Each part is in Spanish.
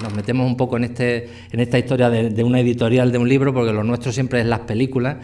nos metemos un poco en esta historia de una editorial de un libro, porque lo nuestro siempre es las películas,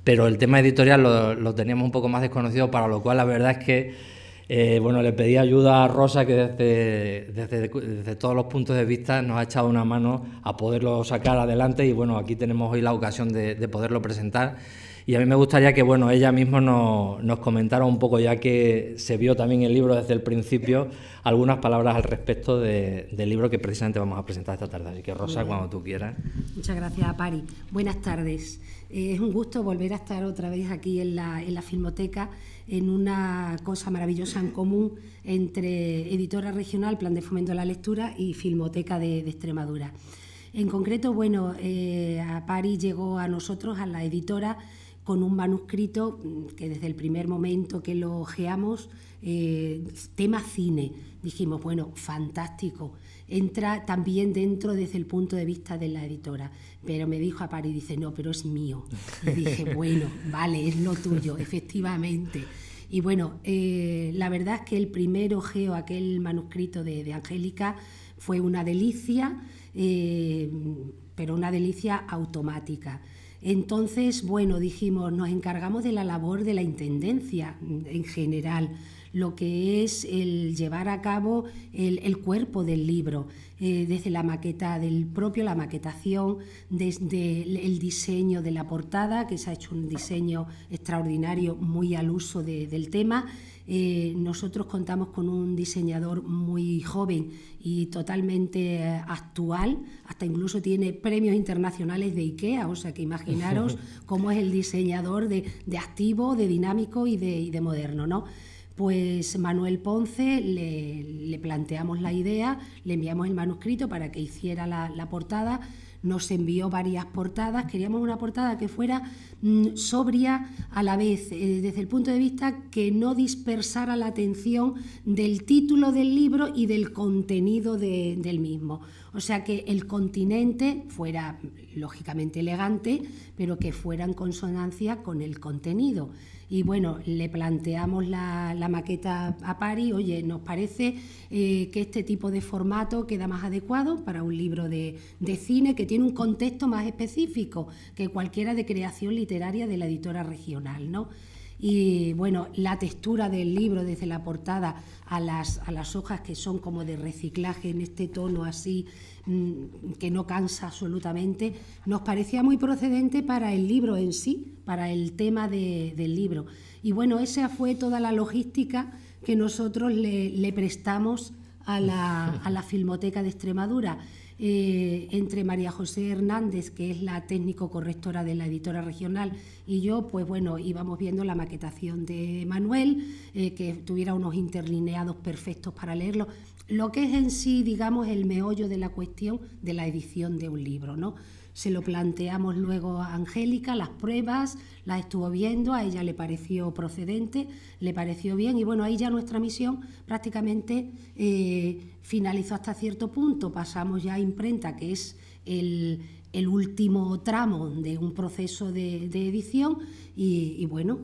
pero el tema editorial lo teníamos un poco más desconocido, para lo cual la verdad es que le pedí ayuda a Rosa, que desde todos los puntos de vista nos ha echado una mano a poderlo sacar adelante, y bueno, aquí tenemos hoy la ocasión de poderlo presentar. Y a mí me gustaría que ella misma nos comentara un poco, ya que se vio también el libro desde el principio, algunas palabras al respecto del libro que precisamente vamos a presentar esta tarde. Así que Rosa, cuando tú quieras. Muchas gracias, Pari. Buenas tardes. Es un gusto volver a estar otra vez aquí en la Filmoteca, en una cosa maravillosa en común entre Editora Regional, Plan de Fomento de la Lectura, y Filmoteca de Extremadura. En concreto, a Pari llegó a nosotros, a la editora, con un manuscrito que desde el primer momento que lo ojeamos, tema cine, dijimos, bueno, fantástico, entra también dentro desde el punto de vista de la editora, pero me dijo a Pari, dice, no, pero es mío. Y dije, bueno, vale, es lo tuyo, efectivamente. Y bueno, la verdad es que el primer ojeo, aquel manuscrito de Angélica, fue una delicia, pero una delicia automática. Entonces, dijimos, nos encargamos de la labor de la intendencia en general, lo que es el llevar a cabo el cuerpo del libro, desde la maqueta la maquetación, desde el diseño de la portada, que se ha hecho un diseño extraordinario, muy al uso del tema. Nosotros contamos con un diseñador muy joven y totalmente actual, hasta incluso tiene premios internacionales de IKEA, o sea que imaginaros cómo es el diseñador de activo, de dinámico y de moderno, ¿no? Pues Manuel Ponce le planteamos la idea, le enviamos el manuscrito para que hiciera la portada. Nos envió varias portadas, queríamos una portada que fuera sobria a la vez, desde el punto de vista que no dispersara la atención del título del libro y del contenido del mismo. O sea, que el continente fuera lógicamente elegante, pero que fuera en consonancia con el contenido. Y bueno, le planteamos la maqueta a Pari, oye, nos parece que este tipo de formato queda más adecuado para un libro de cine que tiene un contexto más específico que cualquiera de creación literaria de la editora regional, ¿no? Y bueno, la textura del libro, desde la portada a las hojas, que son como de reciclaje en este tono así, que no cansa absolutamente, nos parecía muy procedente para el libro en sí, para el tema del libro. Y bueno, esa fue toda la logística que nosotros le prestamos a la Filmoteca de Extremadura. Entre María José Hernández, que es la técnico correctora de la editora regional, y yo, íbamos viendo la maquetación de Manuel, que tuviera unos interlineados perfectos para leerlo, lo que es en sí, digamos, el meollo de la cuestión de la edición de un libro, ¿no? Se lo planteamos luego a Angélica, las pruebas, las estuvo viendo, a ella le pareció procedente, le pareció bien, y bueno, ahí ya nuestra misión prácticamente finalizó hasta cierto punto. Pasamos ya a imprenta, que es el último tramo de un proceso de edición, y bueno,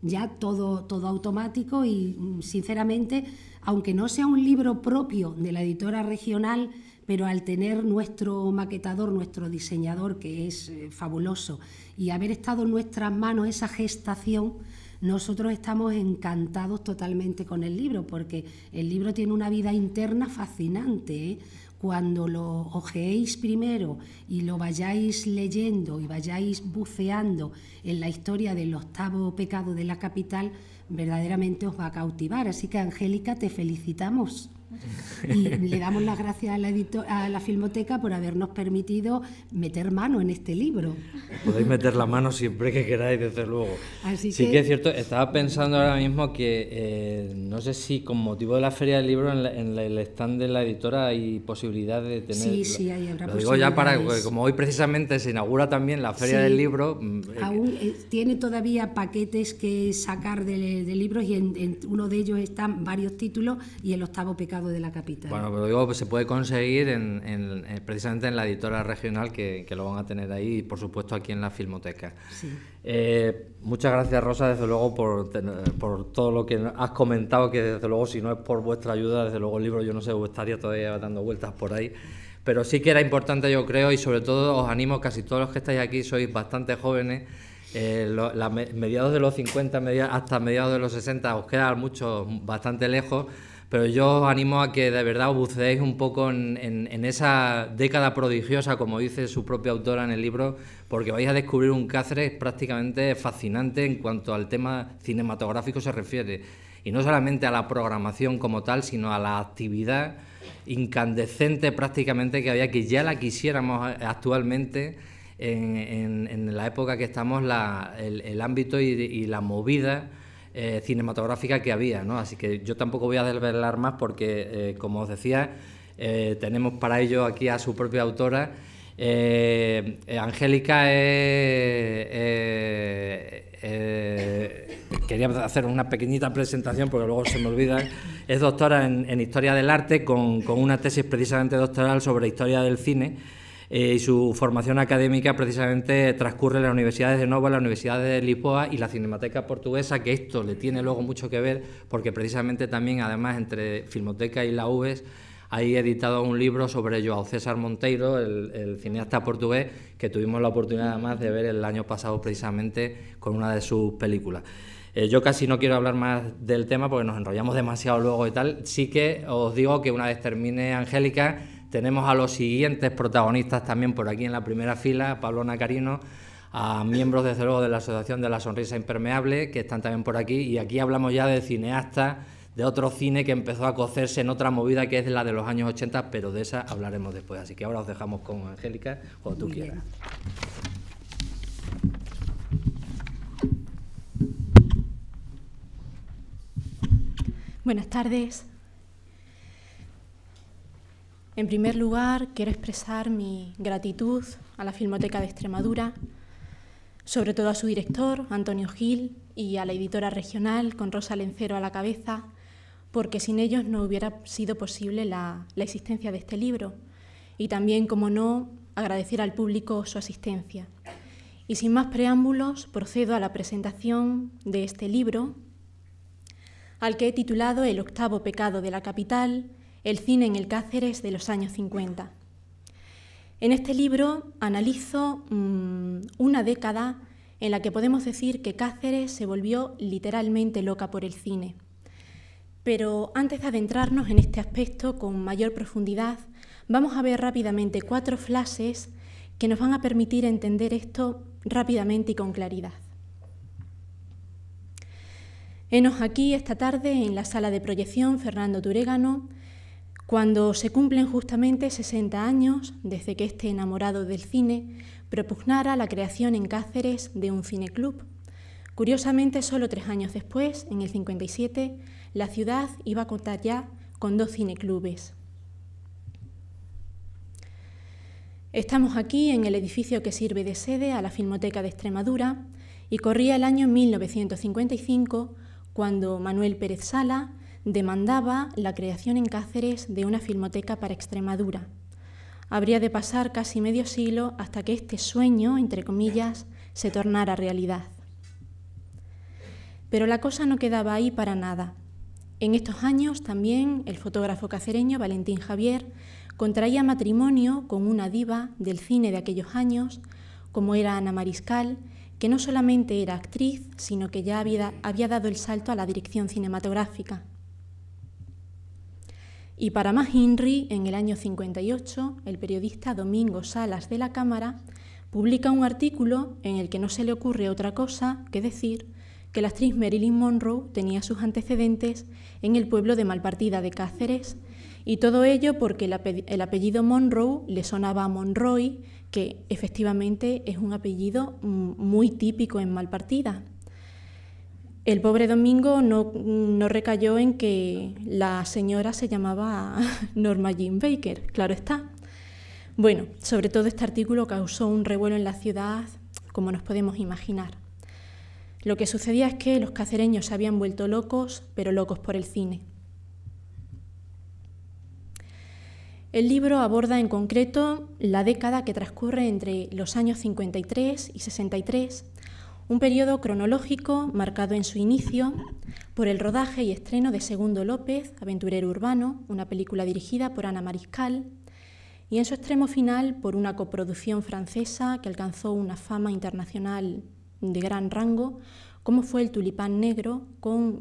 ya todo automático, y sinceramente, aunque no sea un libro propio de la editora regional, pero al tener nuestro maquetador, nuestro diseñador, que es fabuloso, y haber estado en nuestras manos esa gestación, nosotros estamos encantados totalmente con el libro, porque el libro tiene una vida interna fascinante, ¿eh? Cuando lo ojeéis primero y lo vayáis leyendo y vayáis buceando en la historia del octavo pecado de la capital, verdaderamente os va a cautivar. Así que, Angélica, te felicitamos. Y le damos las gracias a la Filmoteca por habernos permitido meter mano en este libro. Podéis meter la mano siempre que queráis, desde luego. Así sí que es cierto, estaba pensando ahora mismo que no sé si con motivo de la Feria del Libro en el stand de la editora hay posibilidad de tener... Sí, ahí habrá lo digo ya para, como hoy precisamente se inaugura también la Feria del Libro... Aún tiene todavía paquetes que sacar de libros, y en uno de ellos están varios títulos y el octavo pecado de la capital. Bueno, pero digo, pues se puede conseguir precisamente en la editora regional, que lo van a tener ahí, y por supuesto aquí en la Filmoteca. Sí. Muchas gracias, Rosa, desde luego por todo lo que has comentado, que desde luego si no es por vuestra ayuda, desde luego el libro, yo no sé, estaría todavía dando vueltas por ahí, pero sí que era importante, yo creo, y sobre todo os animo, casi todos los que estáis aquí sois bastante jóvenes, mediados de los 50 hasta mediados de los 60 os queda mucho, bastante lejos, pero yo os animo a que de verdad os buceéis un poco en esa década prodigiosa, como dice su propia autora en el libro, porque vais a descubrir un Cáceres prácticamente fascinante en cuanto al tema cinematográfico se refiere, y no solamente a la programación como tal, sino a la actividad incandescente prácticamente que había, que ya la quisiéramos actualmente en la época que estamos, el ámbito y la movida cinematográfica que había, ¿no? Así que yo tampoco voy a desvelar más porque, como os decía, tenemos para ello aquí a su propia autora. Angélica quería hacer una pequeñita presentación porque luego se me olvida. Es doctora en Historia del Arte con una tesis precisamente doctoral sobre Historia del Cine, y su formación académica precisamente transcurre en las universidades de Nova, la Universidad de Lisboa y la Cinemateca Portuguesa, que esto le tiene luego mucho que ver porque precisamente también, además, entre Filmoteca y la UES hay editado un libro sobre João César Monteiro, el cineasta portugués, que tuvimos la oportunidad además de ver el año pasado precisamente con una de sus películas. Yo casi no quiero hablar más del tema porque nos enrollamos demasiado luego y tal. Sí que os digo que una vez termine Angélica, tenemos a los siguientes protagonistas también por aquí en la primera fila: Pablo Nacarino, a miembros desde luego de la Asociación de la Sonrisa Impermeable, que están también por aquí, y aquí hablamos ya de cineastas de otro cine que empezó a cocerse en otra movida que es la de los años 80, pero de esa hablaremos después. Así que ahora os dejamos con Angélica, cuando tú quieras. Buenas tardes. En primer lugar, quiero expresar mi gratitud a la Filmoteca de Extremadura, sobre todo a su director, Antonio Gil, y a la editora regional, con Rosa Lencero a la cabeza, porque sin ellos no hubiera sido posible la existencia de este libro. Y también, como no, agradecer al público su asistencia. Y sin más preámbulos, procedo a la presentación de este libro, al que he titulado El octavo pecado de la capital, el cine en el Cáceres de los años 50. En este libro analizo una década en la que podemos decir que Cáceres se volvió literalmente loca por el cine. Pero antes de adentrarnos en este aspecto con mayor profundidad, vamos a ver rápidamente 4 flashes que nos van a permitir entender esto rápidamente y con claridad. Henos aquí esta tarde en la sala de proyección Fernando Turégano, cuando se cumplen justamente 60 años desde que este enamorado del cine propugnara la creación en Cáceres de un cineclub. Curiosamente, solo 3 años después, en el 57, la ciudad iba a contar ya con 2 cineclubes. Estamos aquí en el edificio que sirve de sede a la Filmoteca de Extremadura y corría el año 1955 cuando Manuel Pérez Sala demandaba la creación en Cáceres de una filmoteca para Extremadura. Habría de pasar casi medio siglo hasta que este sueño, entre comillas, se tornara realidad. Pero la cosa no quedaba ahí para nada. En estos años también el fotógrafo cacereño Valentín Javier contraía matrimonio con una diva del cine de aquellos años, como era Ana Mariscal, que no solamente era actriz, sino que ya había dado el salto a la dirección cinematográfica. Y para más INRI, en el año 58, el periodista Domingo Salas de la Cámara publica un artículo en el que no se le ocurre otra cosa que decir que la actriz Marilyn Monroe tenía sus antecedentes en el pueblo de Malpartida de Cáceres, y todo ello porque el apellido Monroe le sonaba a Monroy, que efectivamente es un apellido muy típico en Malpartida. El pobre Domingo no recayó en que la señora se llamaba Norma Jean Baker, claro está. Bueno, sobre todo este artículo causó un revuelo en la ciudad, como nos podemos imaginar. Lo que sucedía es que los cacereños se habían vuelto locos, pero locos por el cine. El libro aborda en concreto la década que transcurre entre los años 53 y 63, un periodo cronológico marcado en su inicio por el rodaje y estreno de Segundo López, Aventurero Urbano, una película dirigida por Ana Mariscal, y en su extremo final por una coproducción francesa que alcanzó una fama internacional de gran rango, como fue El tulipán negro,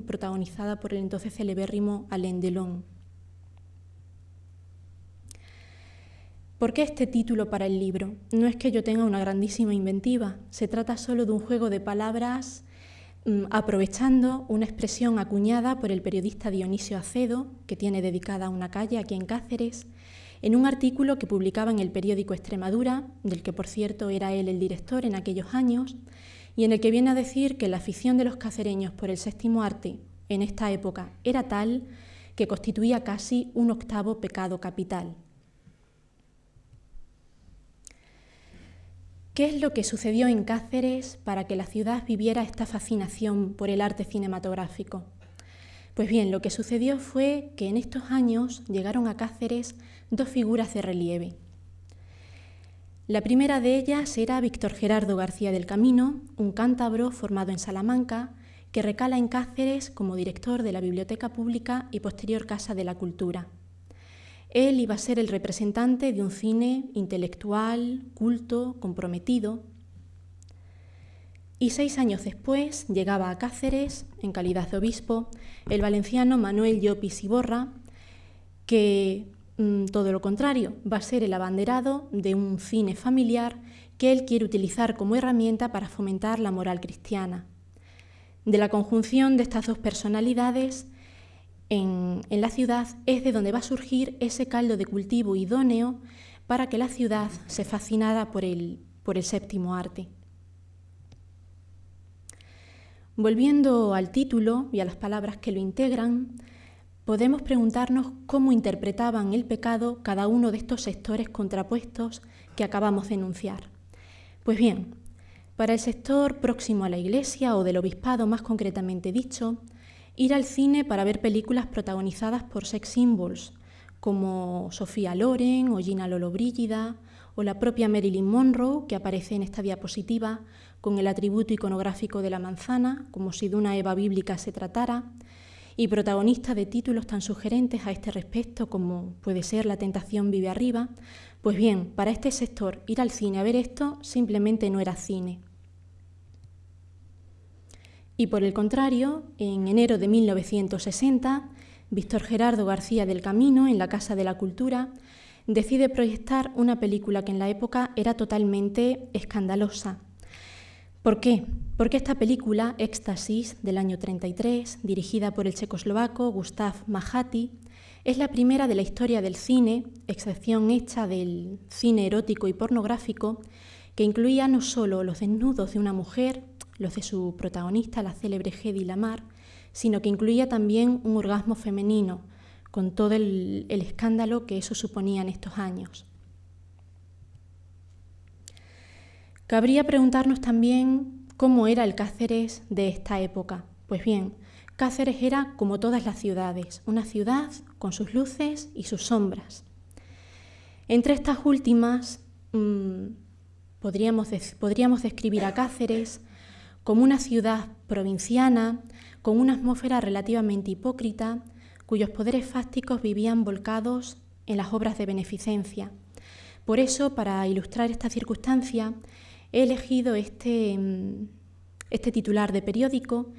protagonizada por el entonces celebérrimo Alain Delon. ¿Por qué este título para el libro? No es que yo tenga una grandísima inventiva, se trata solo de un juego de palabras aprovechando una expresión acuñada por el periodista Dionisio Acedo, que tiene dedicada una calle aquí en Cáceres, en un artículo que publicaba en el periódico Extremadura, del que por cierto era él el director en aquellos años, y en el que viene a decir que la afición de los cacereños por el séptimo arte en esta época era tal que constituía casi un octavo pecado capital. ¿Qué es lo que sucedió en Cáceres para que la ciudad viviera esta fascinación por el arte cinematográfico? Pues bien, lo que sucedió fue que en estos años llegaron a Cáceres dos figuras de relieve. La primera de ellas era Víctor Gerardo García del Camino, un cántabro formado en Salamanca, que recala en Cáceres como director de la Biblioteca Pública y posterior Casa de la Cultura. Él iba a ser el representante de un cine intelectual, culto, comprometido. Y 6 años después llegaba a Cáceres, en calidad de obispo, el valenciano Manuel Llopis Iborra, que todo lo contrario, va a ser el abanderado de un cine familiar que él quiere utilizar como herramienta para fomentar la moral cristiana. De la conjunción de estas dos personalidades en la ciudad es de donde va a surgir ese caldo de cultivo idóneo para que la ciudad se fascinara por el séptimo arte. Volviendo al título y a las palabras que lo integran, podemos preguntarnos cómo interpretaban el pecado cada uno de estos sectores contrapuestos que acabamos de enunciar. Pues bien, para el sector próximo a la Iglesia o del obispado más concretamente dicho, ir al cine para ver películas protagonizadas por sex symbols como Sofía Loren o Gina Lollobrigida o la propia Marilyn Monroe, que aparece en esta diapositiva con el atributo iconográfico de la manzana, como si de una Eva bíblica se tratara, y protagonista de títulos tan sugerentes a este respecto como puede ser La tentación vive arriba. Pues bien, para este sector ir al cine a ver esto simplemente no era cine. Y por el contrario, en enero de 1960, Víctor Gerardo García del Camino, en la Casa de la Cultura, decide proyectar una película que en la época era totalmente escandalosa. ¿Por qué? Porque esta película, Éxtasis, del año 33, dirigida por el checoslovaco Gustav Majati, es la primera de la historia del cine, excepción hecha del cine erótico y pornográfico, que incluía no solo los desnudos de una mujer, los de su protagonista, la célebre Hedy Lamarr, sino que incluía también un orgasmo femenino, con todo el escándalo que eso suponía en estos años. Cabría preguntarnos también cómo era el Cáceres de esta época. Pues bien, Cáceres era como todas las ciudades, una ciudad con sus luces y sus sombras. Entre estas últimas, podríamos describir a Cáceres como una ciudad provinciana, con una atmósfera relativamente hipócrita, cuyos poderes fácticos vivían volcados en las obras de beneficencia. Por eso, para ilustrar esta circunstancia, he elegido este titular de periódico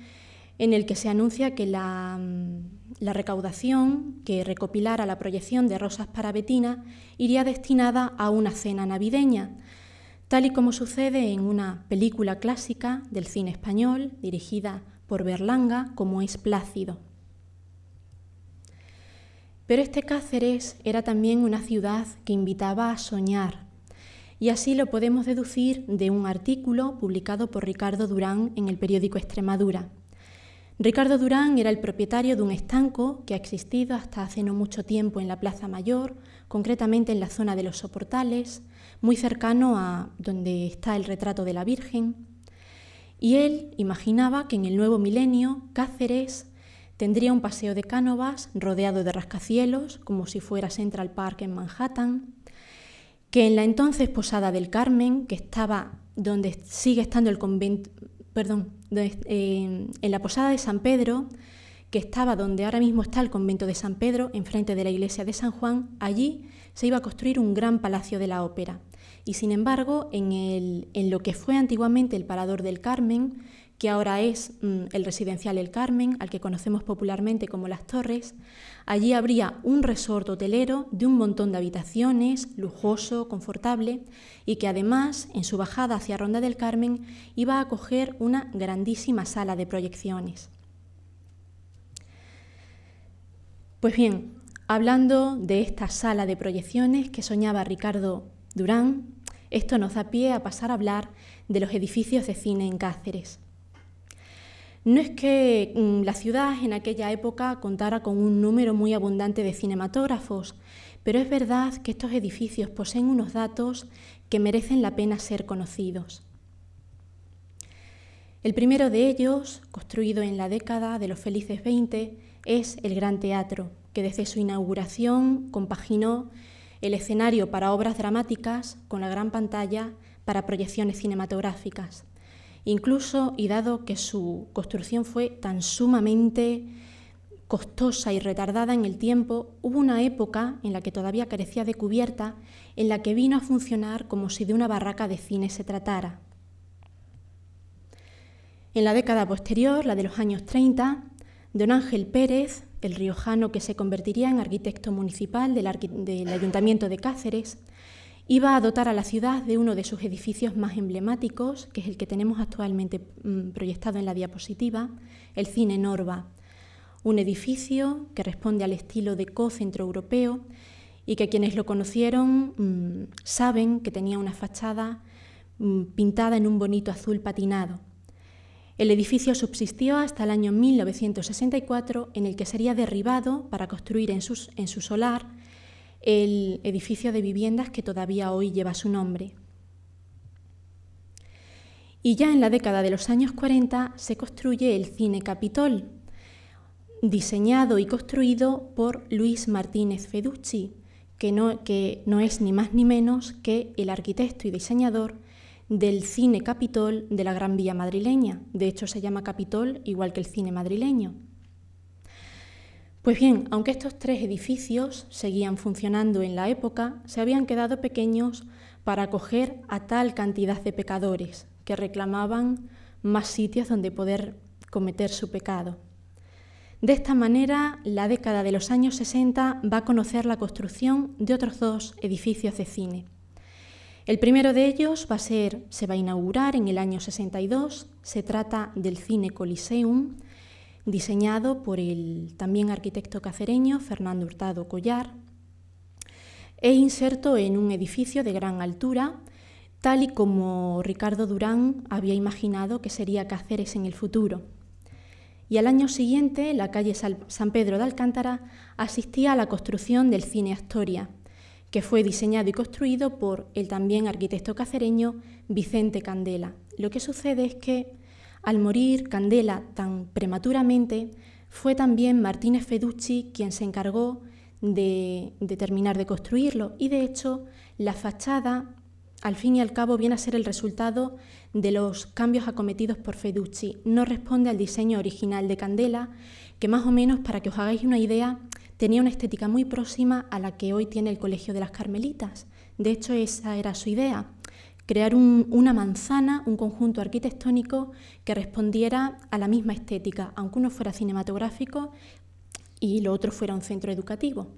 en el que se anuncia que la recaudación que recopilara la proyección de Rosas para Betina iría destinada a una cena navideña, tal y como sucede en una película clásica del cine español dirigida por Berlanga, como es Plácido. Pero este Cáceres era también una ciudad que invitaba a soñar, y así lo podemos deducir de un artículo publicado por Ricardo Durán en el periódico Extremadura. Ricardo Durán era el propietario de un estanco que ha existido hasta hace no mucho tiempo en la Plaza Mayor, concretamente en la zona de los Soportales, muy cercano a donde está el retrato de la Virgen. Y él imaginaba que en el nuevo milenio Cáceres tendría un paseo de Cánovas rodeado de rascacielos, como si fuera Central Park en Manhattan, que en la entonces Posada del Carmen, que estaba donde sigue estando el convento, en la Posada de San Pedro, que estaba donde ahora mismo está el convento de San Pedro, enfrente de la iglesia de San Juan. Allí se iba a construir un gran palacio de la ópera. Y sin embargo, en lo que fue antiguamente el Parador del Carmen, que ahora es el residencial El Carmen, al que conocemos popularmente como Las Torres, allí habría un resort hotelero de un montón de habitaciones, lujoso, confortable, y que además, en su bajada hacia Ronda del Carmen, iba a acoger una grandísima sala de proyecciones. Pues bien, hablando de esta sala de proyecciones que soñaba Ricardo Durán, esto nos da pie a pasar a hablar de los edificios de cine en Cáceres. No es que la ciudad en aquella época contara con un número muy abundante de cinematógrafos, pero es verdad que estos edificios poseen unos datos que merecen la pena ser conocidos. El primero de ellos, construido en la década de los felices 20, es el Gran Teatro, que desde su inauguración compaginó el escenario para obras dramáticas con la gran pantalla para proyecciones cinematográficas. Incluso, y dado que su construcción fue tan sumamente costosa y retardada en el tiempo, hubo una época en la que todavía carecía de cubierta, en la que vino a funcionar como si de una barraca de cine se tratara. En la década posterior, la de los años 30, don Ángel Pérez, el riojano que se convertiría en arquitecto municipal del Ayuntamiento de Cáceres, iba a dotar a la ciudad de uno de sus edificios más emblemáticos, que es el que tenemos actualmente proyectado en la diapositiva, el Cine Norba, un edificio que responde al estilo deco centroeuropeo y que quienes lo conocieron saben que tenía una fachada pintada en un bonito azul patinado. El edificio subsistió hasta el año 1964, en el que sería derribado para construir en su solar el edificio de viviendas que todavía hoy lleva su nombre. Y ya en la década de los años 40 se construye el Cine Capitol, diseñado y construido por Luis Martínez Feducci, que no es ni más ni menos que el arquitecto y diseñador del Cine Capitol de la Gran Vía madrileña. De hecho, se llama Capitol igual que el cine madrileño. Pues bien, aunque estos tres edificios seguían funcionando en la época, se habían quedado pequeños para acoger a tal cantidad de pecadores que reclamaban más sitios donde poder cometer su pecado. De esta manera, la década de los años 60 va a conocer la construcción de otros dos edificios de cine. El primero de ellos se va a inaugurar en el año 62, se trata del Cine Coliseum, diseñado por el también arquitecto cacereño Fernando Hurtado Collar, e inserto en un edificio de gran altura, tal y como Ricardo Durán había imaginado que sería Cáceres en el futuro. Y al año siguiente, la calle San Pedro de Alcántara asistía a la construcción del Cine Astoria, que fue diseñado y construido por el también arquitecto cacereño Vicente Candela. Lo que sucede es que al morir Candela tan prematuramente, fue también Martínez Feducci quien se encargó de terminar de construirlo, y de hecho la fachada al fin y al cabo viene a ser el resultado de los cambios acometidos por Feducci. No responde al diseño original de Candela, que más o menos, para que os hagáis una idea, tenía una estética muy próxima a la que hoy tiene el Colegio de las Carmelitas. De hecho, esa era su idea, crear una manzana, un conjunto arquitectónico que respondiera a la misma estética, aunque uno fuera cinematográfico y lo otro fuera un centro educativo.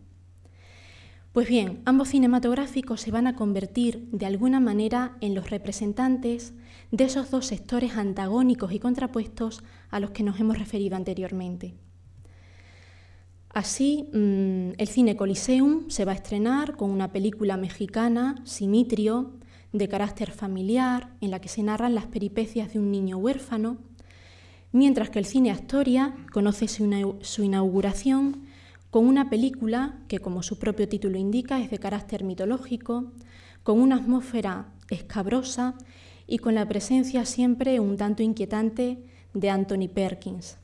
Pues bien, ambos cinematográficos se van a convertir de alguna manera en los representantes de esos dos sectores antagónicos y contrapuestos a los que nos hemos referido anteriormente. Así, el Cine Coliseum se va a estrenar con una película mexicana, Simitrio, de carácter familiar, en la que se narran las peripecias de un niño huérfano, mientras que el Cine Astoria conoce su inauguración con una película que, como su propio título indica, es de carácter mitológico, con una atmósfera escabrosa y con la presencia siempre un tanto inquietante de Anthony Perkins.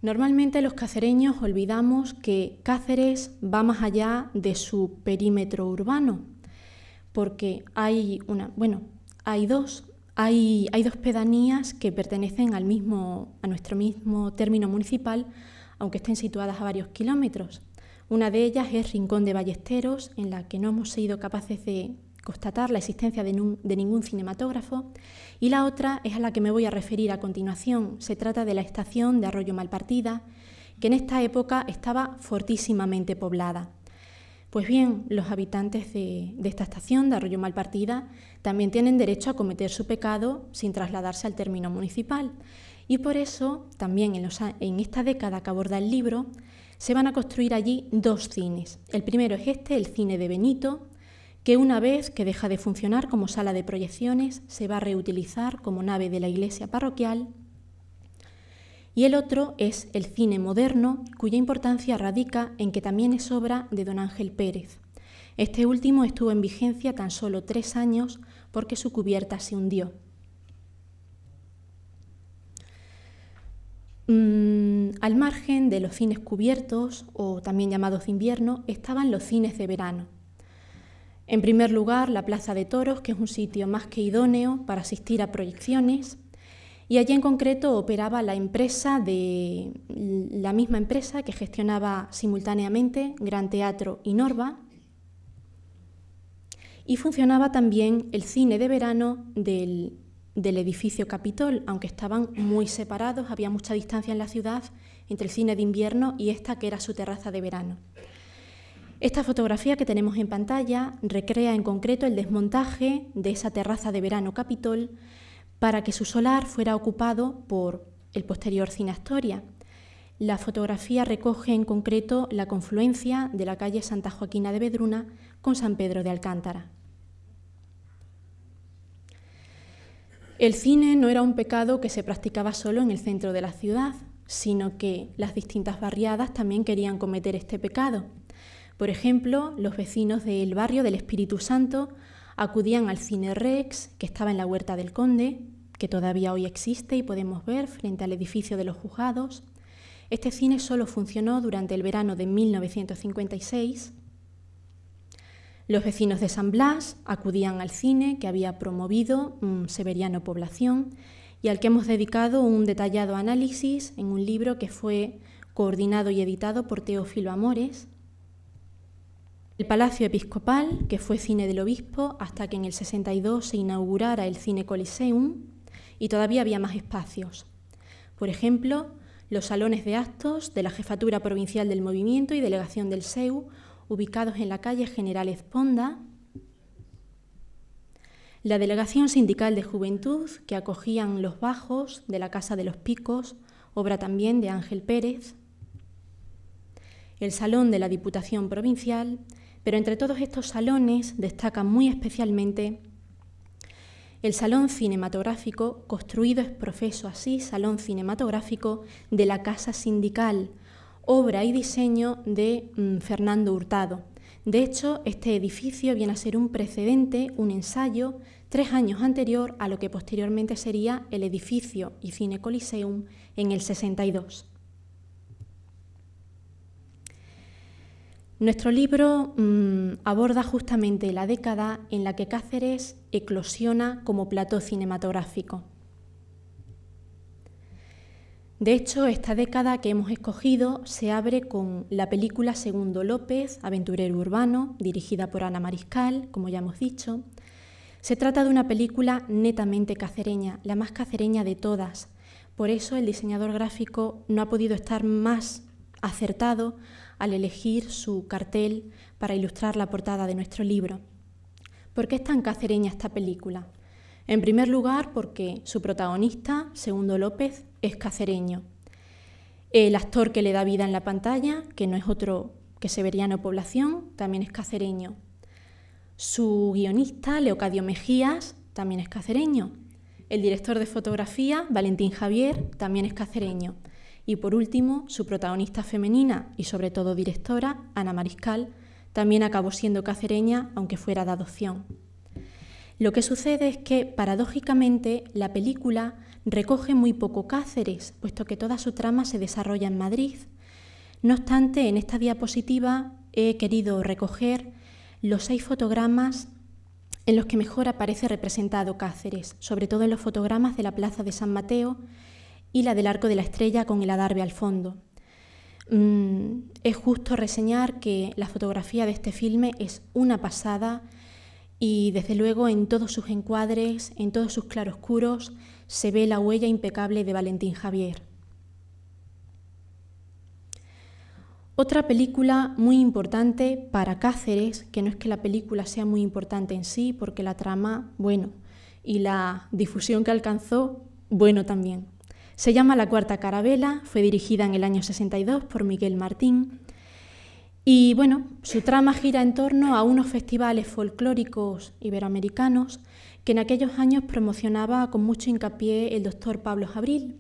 Normalmente los cacereños olvidamos que Cáceres va más allá de su perímetro urbano, porque hay dos Hay dos pedanías que pertenecen a nuestro mismo término municipal, aunque estén situadas a varios kilómetros. Una de ellas es Rincón de Ballesteros, en la que no hemos sido capaces de constatar la existencia de ningún cinematógrafo, y la otra es a la que me voy a referir a continuación. Se trata de la estación de Arroyo Malpartida, que en esta época estaba fortísimamente poblada. Pues bien, los habitantes de esta estación de Arroyo Malpartida también tienen derecho a cometer su pecado sin trasladarse al término municipal, y por eso también en esta década que aborda el libro se van a construir allí dos cines. El primero es el cine de Benito, que una vez que deja de funcionar como sala de proyecciones se va a reutilizar como nave de la iglesia parroquial. Y el otro es el cine moderno, cuya importancia radica en que también es obra de don Ángel Pérez. Este último estuvo en vigencia tan solo 3 años porque su cubierta se hundió. Al margen de los cines cubiertos, o también llamados de invierno, estaban los cines de verano. En primer lugar, la Plaza de Toros, que es un sitio más que idóneo para asistir a proyecciones, y allí en concreto operaba la misma empresa que gestionaba simultáneamente Gran Teatro y Norba, y funcionaba también el cine de verano del edificio Capitol, aunque estaban muy separados, había mucha distancia en la ciudad entre el cine de invierno y esta que era su terraza de verano. Esta fotografía que tenemos en pantalla recrea en concreto el desmontaje de esa terraza de verano Capitol para que su solar fuera ocupado por el posterior Cine Astoria. La fotografía recoge en concreto la confluencia de la calle Santa Joaquina de Vedruna con San Pedro de Alcántara. El cine no era un pecado que se practicaba solo en el centro de la ciudad, sino que las distintas barriadas también querían cometer este pecado. Por ejemplo, los vecinos del barrio del Espíritu Santo acudían al Cine Rex, que estaba en la Huerta del Conde, que todavía hoy existe y podemos ver frente al edificio de los juzgados. Este cine solo funcionó durante el verano de 1956. Los vecinos de San Blas acudían al cine que había promovido Severiano Población y al que hemos dedicado un detallado análisis en un libro que fue coordinado y editado por Teófilo Amores. El Palacio Episcopal, que fue cine del obispo hasta que en el 62 se inaugurara el Cine Coliseum y todavía había más espacios. Por ejemplo, los salones de actos de la Jefatura Provincial del Movimiento y Delegación del SEU, ubicados en la calle General Ezponda, la Delegación Sindical de Juventud, que acogían los bajos de la Casa de los Picos, obra también de Ángel Pérez, el Salón de la Diputación Provincial, pero entre todos estos salones destaca muy especialmente el Salón Cinematográfico, construido ex professo así, Salón Cinematográfico de la Casa Sindical, obra y diseño de Fernando Hurtado. De hecho, este edificio viene a ser un precedente, un ensayo, 3 años anterior a lo que posteriormente sería el edificio y Cine Coliseum en el 62. Nuestro libro aborda justamente la década en la que Cáceres eclosiona como plató cinematográfico. De hecho, esta década que hemos escogido se abre con la película Segundo López, aventurero urbano, dirigida por Ana Mariscal, como ya hemos dicho. Se trata de una película netamente cacereña, la más cacereña de todas. Por eso el diseñador gráfico no ha podido estar más acertado al elegir su cartel para ilustrar la portada de nuestro libro. ¿Por qué es tan cacereña esta película? En primer lugar, porque su protagonista, Segundo López, es cacereño. El actor que le da vida en la pantalla, que no es otro que Severiano Población, también es cacereño. Su guionista, Leocadio Mejías, también es cacereño. El director de fotografía, Valentín Javier, también es cacereño. Y por último, su protagonista femenina y sobre todo directora, Ana Mariscal, también acabó siendo cacereña, aunque fuera de adopción. Lo que sucede es que, paradójicamente, la película recoge muy poco Cáceres, puesto que toda su trama se desarrolla en Madrid. No obstante, en esta diapositiva he querido recoger los 6 fotogramas en los que mejor aparece representado Cáceres, sobre todo en los fotogramas de la Plaza de San Mateo y la del Arco de la Estrella con el adarve al fondo. Es justo reseñar que la fotografía de este filme es una pasada y desde luego en todos sus encuadres, en todos sus claroscuros, se ve la huella impecable de Valentín Javier. Otra película muy importante para Cáceres, que no es que la película sea muy importante en sí, porque la trama, bueno, y la difusión que alcanzó, bueno también. Se llama La Cuarta Carabela, fue dirigida en el año 62 por Miguel Martín y bueno, su trama gira en torno a unos festivales folclóricos iberoamericanos que en aquellos años promocionaba con mucho hincapié el doctor Pablo Jabril.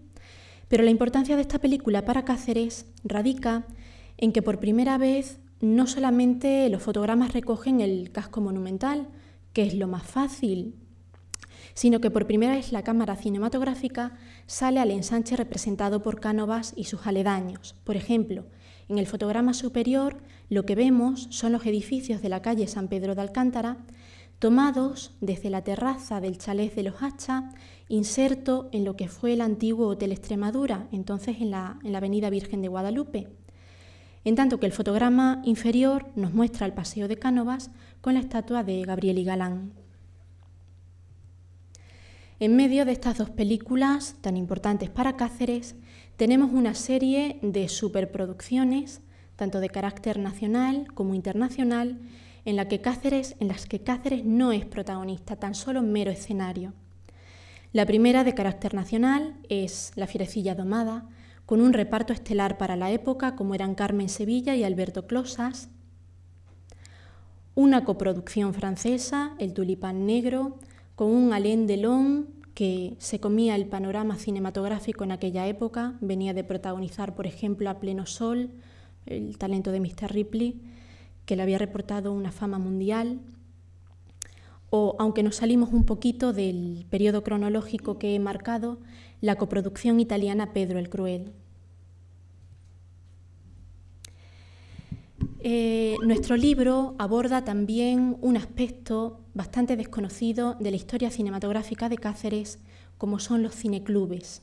Pero la importancia de esta película para Cáceres radica en que por primera vez no solamente los fotogramas recogen el casco monumental, que es lo más fácil, sino que por primera vez la cámara cinematográfica sale al ensanche representado por Cánovas y sus aledaños. Por ejemplo, en el fotograma superior lo que vemos son los edificios de la calle San Pedro de Alcántara, tomados desde la terraza del chalet de los Hacha, inserto en lo que fue el antiguo Hotel Extremadura, entonces en la avenida Virgen de Guadalupe. En tanto que el fotograma inferior nos muestra el Paseo de Cánovas con la estatua de Gabriel y Galán. En medio de estas dos películas tan importantes para Cáceres, tenemos una serie de superproducciones, tanto de carácter nacional como internacional, en las que Cáceres no es protagonista, tan solo mero escenario. La primera, de carácter nacional, es La Fierecilla domada, con un reparto estelar para la época, como eran Carmen Sevilla y Alberto Closas. Una coproducción francesa, El Tulipán Negro, con un Alain Delon que se comía el panorama cinematográfico en aquella época, venía de protagonizar, por ejemplo, A Pleno Sol, El talento de Mr. Ripley, que le había reportado una fama mundial. O, aunque nos salimos un poquito del periodo cronológico que he marcado, la coproducción italiana Pedro el Cruel. Nuestro libro aborda también un aspecto bastante desconocido de la historia cinematográfica de Cáceres, como son los cineclubes.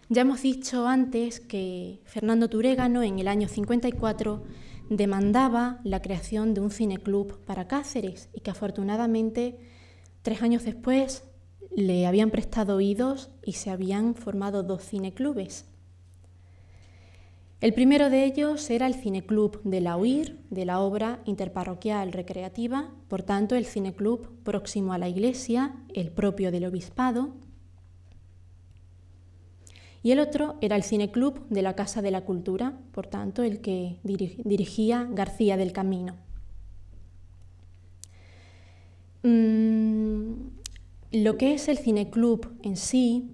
Ya hemos dicho antes que Fernando Turégano en el año 54 demandaba la creación de un cineclub para Cáceres y que afortunadamente 3 años después le habían prestado oídos y se habían formado 2 cineclubes. El primero de ellos era el Cineclub de la UIR, de la obra interparroquial recreativa, por tanto el cineclub próximo a la iglesia, el propio del obispado. Y el otro era el Cineclub de la Casa de la Cultura, por tanto el que dirigía García del Camino. Lo que es el cineclub en sí,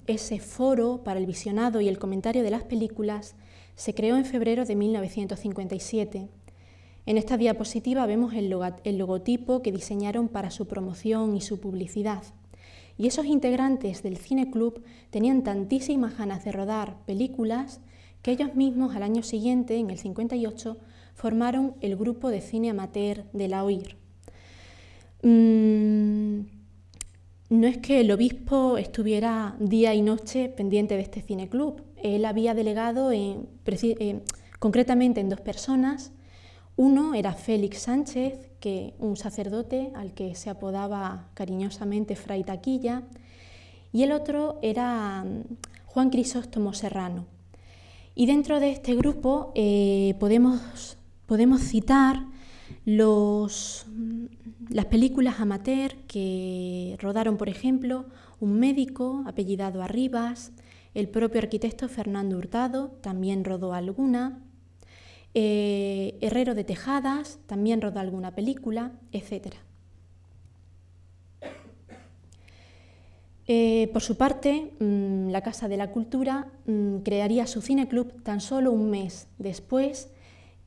ese foro para el visionado y el comentario de las películas, se creó en febrero de 1957. En esta diapositiva vemos el logotipo que diseñaron para su promoción y su publicidad. Y esos integrantes del cineclub tenían tantísimas ganas de rodar películas que ellos mismos al año siguiente, en el 58, formaron el grupo de cine amateur de la OIR. No es que el obispo estuviera día y noche pendiente de este cineclub. Él había delegado concretamente en 2 personas. Uno era Félix Sánchez, un sacerdote al que se apodaba cariñosamente Fray Taquilla, y el otro era Juan Crisóstomo Serrano. Y dentro de este grupo podemos citar las películas amateur que rodaron, por ejemplo, un médico apellidado Arribas, el propio arquitecto Fernando Hurtado también rodó alguna, Herrero de Tejadas también rodó alguna película, etc. Por su parte, la Casa de la Cultura crearía su cineclub tan solo un mes después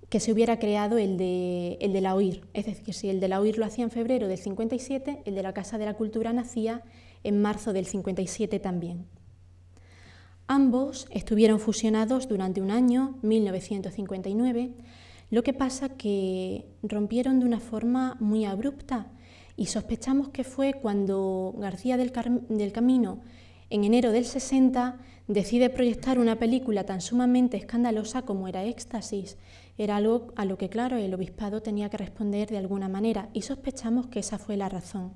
que se hubiera creado el de la OIR. Es decir, si el de la OIR lo hacía en febrero del 57, el de la Casa de la Cultura nacía en marzo del 57 también. Ambos estuvieron fusionados durante un año, 1959, lo que pasa que rompieron de una forma muy abrupta y sospechamos que fue cuando García del Camino, en enero del 60, decide proyectar una película tan sumamente escandalosa como era Éxtasis. Era algo a lo que, claro, el obispado tenía que responder de alguna manera, y sospechamos que esa fue la razón.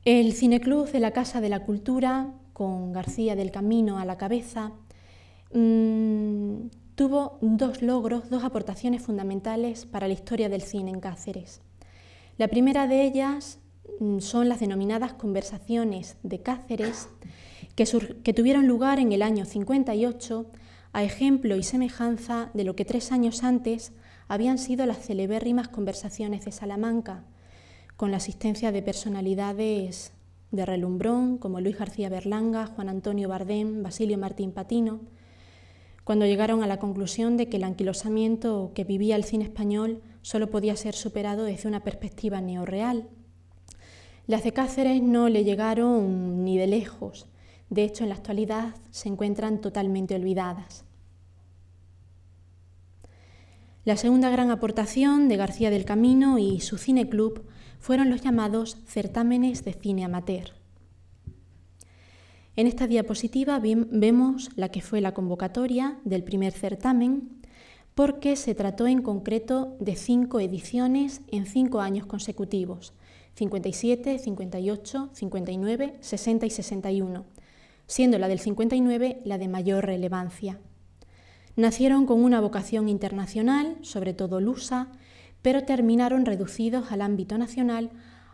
El Cineclub de la Casa de la Cultura, con García del Camino a la cabeza, tuvo dos logros, dos aportaciones fundamentales para la historia del cine en Cáceres. La primera de ellas son las denominadas Conversaciones de Cáceres, que tuvieron lugar en el año 58, a ejemplo y semejanza de lo que 3 años antes habían sido las celebérrimas Conversaciones de Salamanca, con la asistencia de personalidades de relumbrón como Luis García Berlanga, Juan Antonio Bardem, Basilio Martín Patino, cuando llegaron a la conclusión de que el anquilosamiento que vivía el cine español solo podía ser superado desde una perspectiva neorreal. Las de Cáceres no le llegaron ni de lejos, de hecho en la actualidad se encuentran totalmente olvidadas. La segunda gran aportación de García del Camino y su cineclub fueron los llamados certámenes de cine amateur. En esta diapositiva vemos la que fue la convocatoria del primer certamen, porque se trató en concreto de 5 ediciones en 5 años consecutivos, 57, 58, 59, 60 y 61, siendo la del 59 la de mayor relevancia. Nacieron con una vocación internacional, sobre todo lusa, pero terminaron reducidos al ámbito nacional,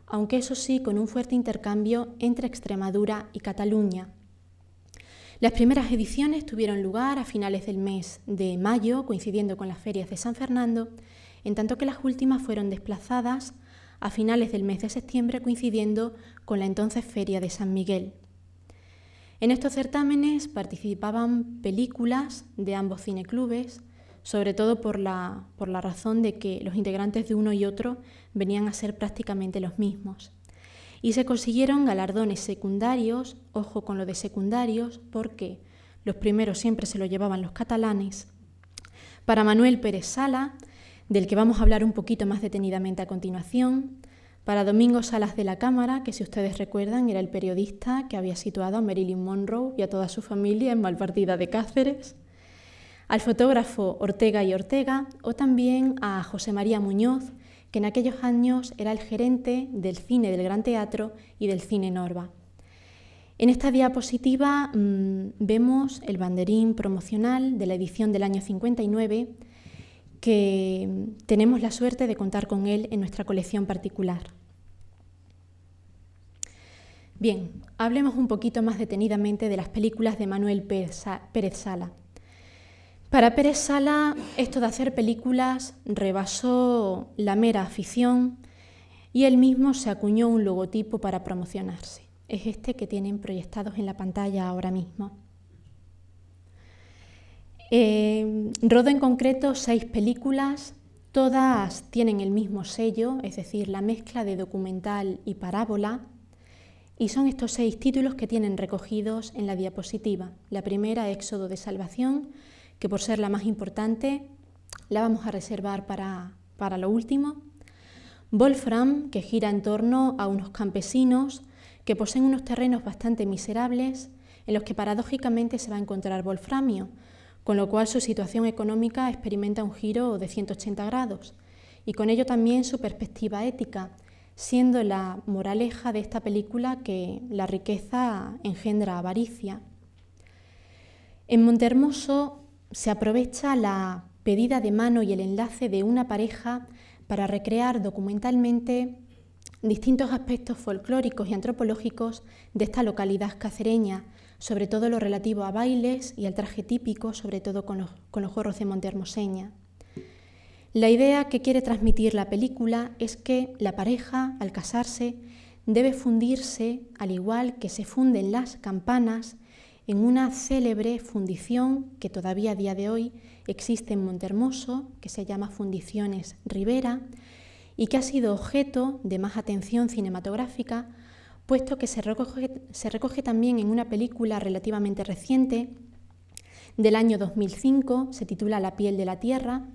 aunque eso sí con un fuerte intercambio entre Extremadura y Cataluña. Las primeras ediciones tuvieron lugar a finales del mes de mayo, coincidiendo con las ferias de San Fernando, en tanto que las últimas fueron desplazadas a finales del mes de septiembre, coincidiendo con la entonces Feria de San Miguel. En estos certámenes participaban películas de ambos cineclubes, sobre todo por la razón de que los integrantes de uno y otro venían a ser prácticamente los mismos. Y se consiguieron galardones secundarios, ojo con lo de secundarios, porque los primeros siempre se lo llevaban los catalanes. Para Manuel Pérez Sala, del que vamos a hablar un poquito más detenidamente a continuación. Para Domingo Salas de la Cámara, que si ustedes recuerdan era el periodista que había situado a Marilyn Monroe y a toda su familia en Malpartida de Cáceres. Al fotógrafo Ortega y Ortega, o también a José María Muñoz, que en aquellos años era el gerente del cine del Gran Teatro y del cine Norba. En esta diapositiva vemos el banderín promocional de la edición del año 59, que tenemos la suerte de contar con él en nuestra colección particular. Bien, hablemos un poquito más detenidamente de las películas de Manuel Pérez Sala. Para Pérez Sala, esto de hacer películas rebasó la mera afición y él mismo se acuñó un logotipo para promocionarse. Es este que tienen proyectados en la pantalla ahora mismo. Rodó en concreto 6 películas, todas tienen el mismo sello, es decir, la mezcla de documental y parábola, y son estos 6 títulos que tienen recogidos en la diapositiva. La primera, Éxodo de Salvación, que por ser la más importante la vamos a reservar para lo último. Wolfram, que gira en torno a unos campesinos que poseen unos terrenos bastante miserables en los que paradójicamente se va a encontrar wolframio, con lo cual su situación económica experimenta un giro de 180 grados y con ello también su perspectiva ética, siendo la moraleja de esta película que la riqueza engendra avaricia. En Montehermoso se aprovecha la pedida de mano y el enlace de una pareja para recrear documentalmente distintos aspectos folclóricos y antropológicos de esta localidad cacereña, sobre todo lo relativo a bailes y al traje típico, sobre todo con los gorros de montehermoseña. La idea que quiere transmitir la película es que la pareja, al casarse, debe fundirse, al igual que se funden las campanas, en una célebre fundición que todavía a día de hoy existe en Montehermoso, que se llama Fundiciones Rivera, y que ha sido objeto de más atención cinematográfica, puesto que se recoge también en una película relativamente reciente, del año 2005, se titula La piel de la tierra,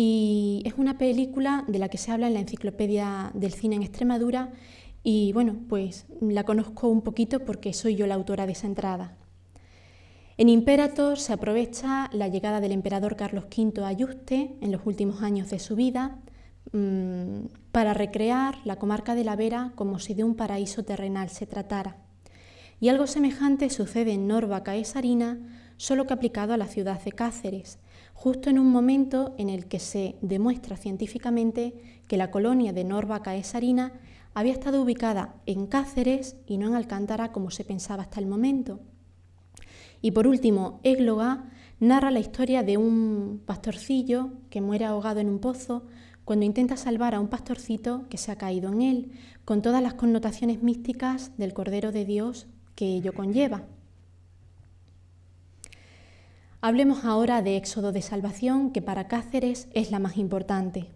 Y es una película de la que se habla en la Enciclopedia del Cine en Extremadura y bueno, pues la conozco un poquito porque soy yo la autora de esa entrada. En Imperator se aprovecha la llegada del emperador Carlos V a Yuste en los últimos años de su vida para recrear la comarca de la Vera como si de un paraíso terrenal se tratara. Y algo semejante sucede en Norba Caesarina, solo que aplicado a la ciudad de Cáceres, justo en un momento en el que se demuestra científicamente que la colonia de Norba Caesarina había estado ubicada en Cáceres y no en Alcántara como se pensaba hasta el momento. Y por último, Égloga narra la historia de un pastorcillo que muere ahogado en un pozo cuando intenta salvar a un pastorcito que se ha caído en él, con todas las connotaciones místicas del Cordero de Dios que ello conlleva. Hablemos ahora de Éxodo de Salvación, que para Cáceres es la más importante.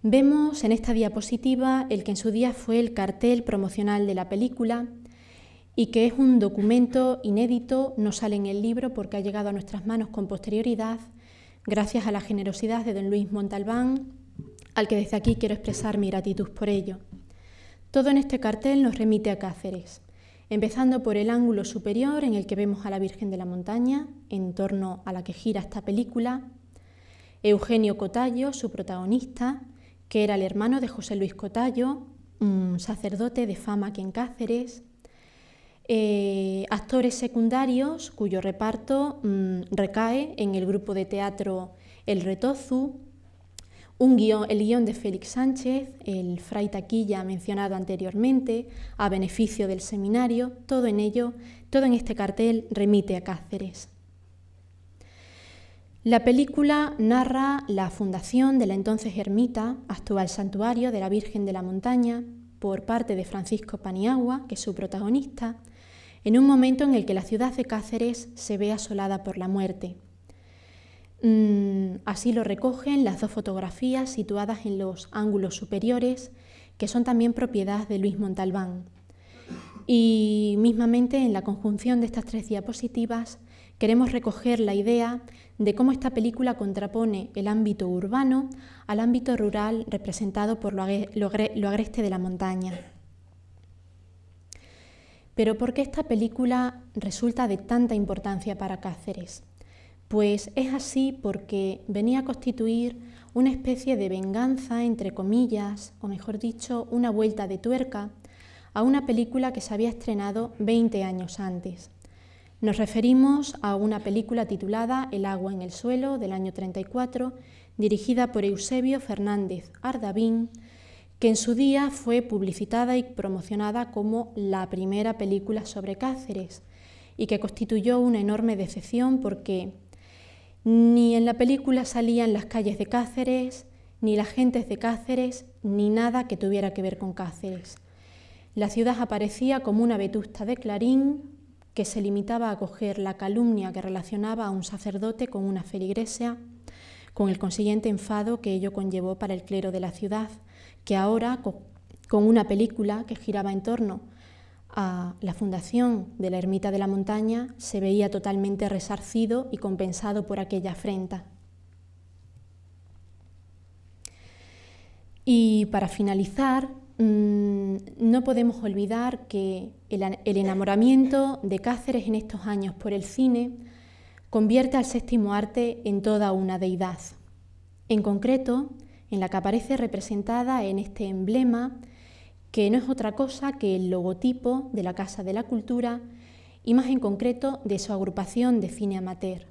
Vemos en esta diapositiva el que en su día fue el cartel promocional de la película y que es un documento inédito, no sale en el libro porque ha llegado a nuestras manos con posterioridad, gracias a la generosidad de don Luis Montalbán, al que desde aquí quiero expresar mi gratitud por ello. Todo en este cartel nos remite a Cáceres, empezando por el ángulo superior en el que vemos a la Virgen de la Montaña, en torno a la que gira esta película, Eugenio Cotallo, su protagonista, que era el hermano de José Luis Cotallo, un sacerdote de fama aquí en Cáceres, actores secundarios cuyo reparto recae en el grupo de teatro El Retozu, el guión de Félix Sánchez, el fray Taquilla mencionado anteriormente, a beneficio del seminario, todo en este cartel remite a Cáceres. La película narra la fundación de la entonces ermita, actual santuario de la Virgen de la Montaña, por parte de Francisco Paniagua, que es su protagonista, en un momento en el que la ciudad de Cáceres se ve asolada por la muerte. Así lo recogen las dos fotografías situadas en los ángulos superiores, que son también propiedad de Luis Montalbán. Y mismamente en la conjunción de estas tres diapositivas queremos recoger la idea de cómo esta película contrapone el ámbito urbano al ámbito rural representado por lo agreste de la montaña. Pero ¿por qué esta película resulta de tanta importancia para Cáceres? Pues es así porque venía a constituir una especie de venganza, entre comillas, o mejor dicho, una vuelta de tuerca a una película que se había estrenado 20 años antes. Nos referimos a una película titulada El agua en el suelo, del año 34, dirigida por Eusebio Fernández Ardavín, que en su día fue publicitada y promocionada como la primera película sobre Cáceres y que constituyó una enorme decepción porque ni en la película salían las calles de Cáceres, ni las gentes de Cáceres, ni nada que tuviera que ver con Cáceres. La ciudad aparecía como una vetusta de Clarín que se limitaba a coger la calumnia que relacionaba a un sacerdote con una feligresia, con el consiguiente enfado que ello conllevó para el clero de la ciudad, que ahora, con una película que giraba en torno a la fundación de la Ermita de la Montaña, se veía totalmente resarcido y compensado por aquella afrenta. Y para finalizar, no podemos olvidar que el enamoramiento de Cáceres en estos años por el cine convierte al séptimo arte en toda una deidad. En concreto, en la que aparece representada en este emblema, que no es otra cosa que el logotipo de la Casa de la Cultura y más en concreto de su agrupación de cine amateur.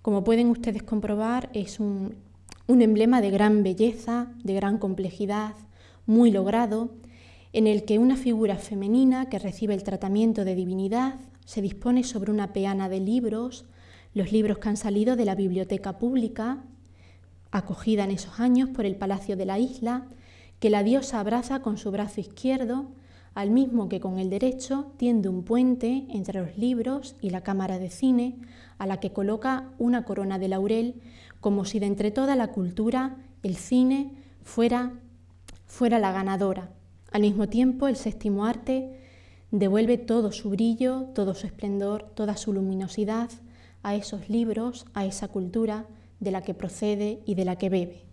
Como pueden ustedes comprobar, es un emblema de gran belleza, de gran complejidad, muy logrado, en el que una figura femenina que recibe el tratamiento de divinidad se dispone sobre una peana de libros, los libros que han salido de la biblioteca pública, acogida en esos años por el Palacio de la Isla, que la diosa abraza con su brazo izquierdo, al mismo que con el derecho tiende un puente entre los libros y la cámara de cine, a la que coloca una corona de laurel, como si de entre toda la cultura el cine fuera la ganadora. Al mismo tiempo, el séptimo arte devuelve todo su brillo, todo su esplendor, toda su luminosidad a esos libros, a esa cultura, de la que procede y de la que bebe.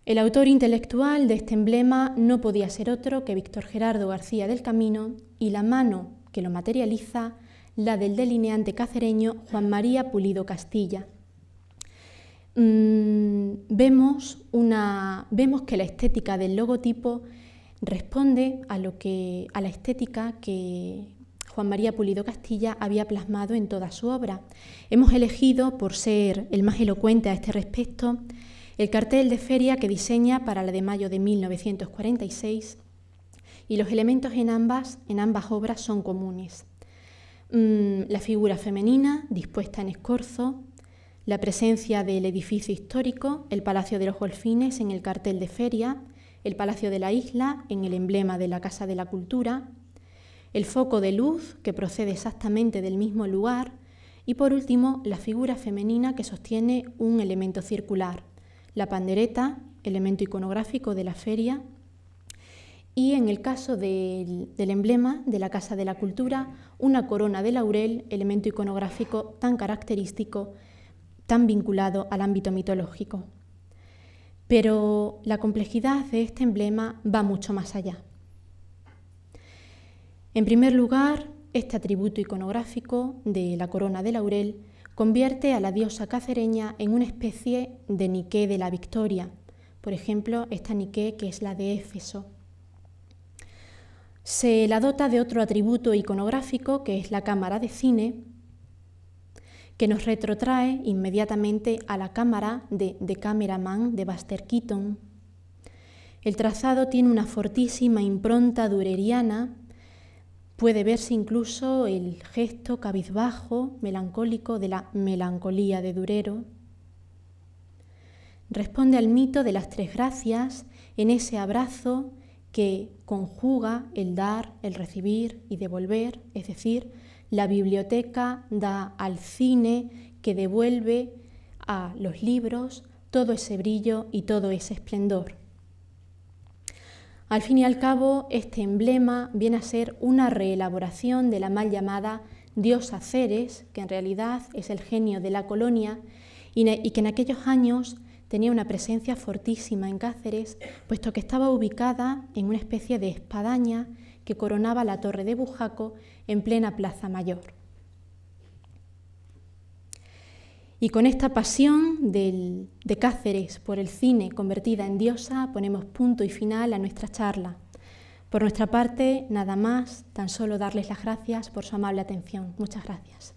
El autor intelectual de este emblema no podía ser otro que Víctor Gerardo García del Camino, y la mano que lo materializa, la del delineante cacereño Juan María Pulido Castilla. Vemos que la estética del logotipo responde a la estética que Juan María Pulido Castilla había plasmado en toda su obra. Hemos elegido, por ser el más elocuente a este respecto, el cartel de feria que diseña para la de mayo de 1946, y los elementos en ambas obras son comunes. La figura femenina dispuesta en escorzo, la presencia del edificio histórico, el Palacio de los Golfines en el cartel de feria, el Palacio de la Isla en el emblema de la Casa de la Cultura, el foco de luz que procede exactamente del mismo lugar, y por último la figura femenina que sostiene un elemento circular, la pandereta, elemento iconográfico de la feria, y en el caso del emblema de la Casa de la Cultura, una corona de laurel, elemento iconográfico tan característico, tan vinculado al ámbito mitológico. Pero la complejidad de este emblema va mucho más allá. En primer lugar, este atributo iconográfico de la corona de laurel convierte a la diosa cacereña en una especie de Nike de la victoria. Por ejemplo, esta Nike que es la de Éfeso. Se la dota de otro atributo iconográfico que es la cámara de cine, que nos retrotrae inmediatamente a la cámara de The Cameraman de Buster Keaton. El trazado tiene una fortísima impronta dureriana. Puede verse incluso el gesto cabizbajo, melancólico de la melancolía de Durero. Responde al mito de las tres gracias en ese abrazo que conjuga el dar, el recibir y devolver, es decir, la biblioteca da al cine que devuelve a los libros todo ese brillo y todo ese esplendor. Al fin y al cabo, este emblema viene a ser una reelaboración de la mal llamada diosa Ceres, que en realidad es el genio de la colonia y que en aquellos años tenía una presencia fortísima en Cáceres, puesto que estaba ubicada en una especie de espadaña que coronaba la torre de Bujaco en plena Plaza Mayor. Y con esta pasión de Cáceres por el cine convertida en diosa, ponemos punto y final a nuestra charla. Por nuestra parte, nada más, tan solo darles las gracias por su amable atención. Muchas gracias.